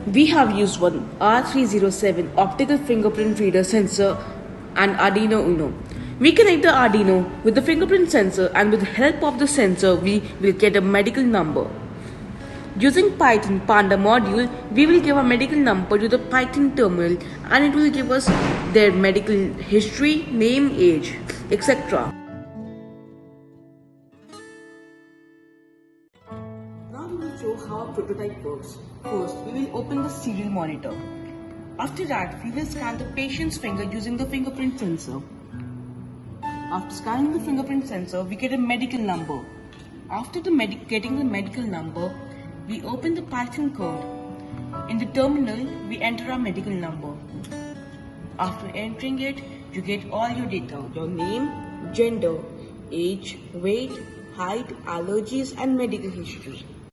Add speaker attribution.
Speaker 1: We have used one R307 optical fingerprint reader sensor and Arduino Uno. We connect the Arduino with the fingerprint sensor, and with the help of the sensor we will get a medical number. Using Python panda module, we will give a medical number to the Python terminal and it will give us their medical history, name, age, etc. Now we will show how a prototype works. First, we will open the serial monitor. After that, we will scan the patient's finger using the fingerprint sensor. After scanning the fingerprint sensor, we get a medical number. After getting the medical number, we open the Python code. In the terminal, we enter our medical number. After entering it, you get all your data: your name, gender, age, weight, height, allergies, and medical history.